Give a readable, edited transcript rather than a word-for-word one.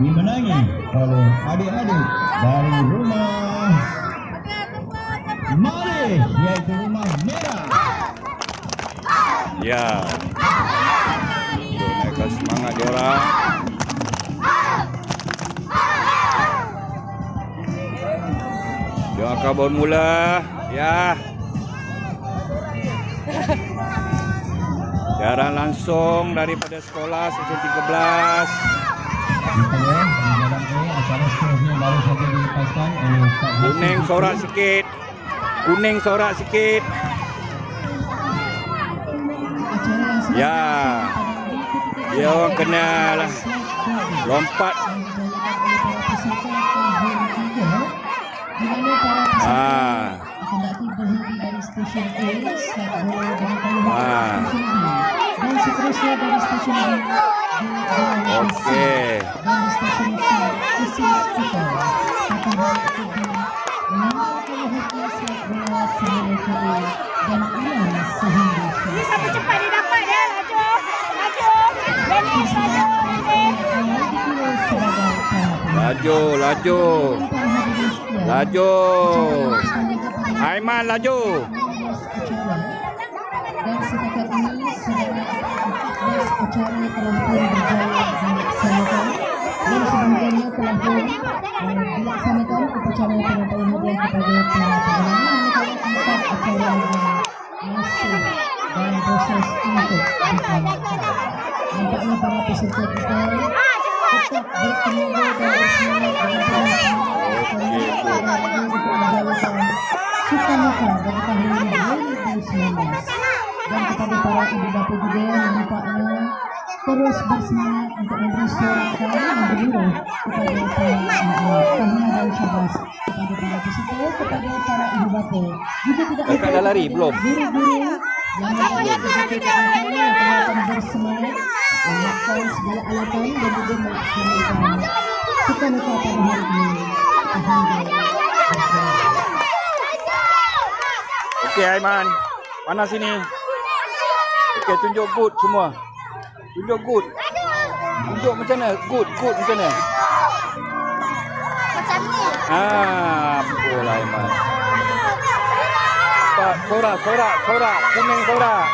dimenangi oleh adik-adik dari rumah Mari, yaitu rumah merah. Ya. Untuk naikkan semangat diorang. Dia akan bermula. Ya. Siaran langsung daripada sekolah seksi 13. Kuning sorak sikit. Kuning sorak sikit. Ya. Dia orang kena lompat. Dan seterusnya dari stesen B. Okey. Dan stesen C, isi stiker. Satu hal kedua, menambahkan hati siap bola semula kiri dan ulang sehingga selesai. Siapa cepat dia dapat dia, laju. Dennis, Laju, laju. Laju. Aiman laju. Dan setakat ini sudah 14 acara telah pun berjaya dilaksanakan dan sebahagiannya telah pun dilaksanakan upacara penyampaian hadiah kepada pengguna, manakala 4 acara yang masih dalam proses untuk dilaksanakan. Nampaknya para peserta kita tetap bertenaga dan bersemangat dengan penonton untuk menjalankan Sukanaka pada tahun 2019. Dan kepada para ibu bapa juga nampaknya terus bersemangat untuk memberi sorakan memberi kepada para tahniah dan syabas kepada para peserta, kepada para ibu bapa. Juga tidak lupa Dah lari belum? guru-guru yang akan bersemangat menyiapkan segala alatan dan juga melaksanakan Sukanaka pada hari ini. Okey Aiman. Mana sini? Okey, tunjuk good semua. Tunjuk good. Tunjuk macam mana? Good macam mana? Betul Aiman. Sorak, kuning sorak.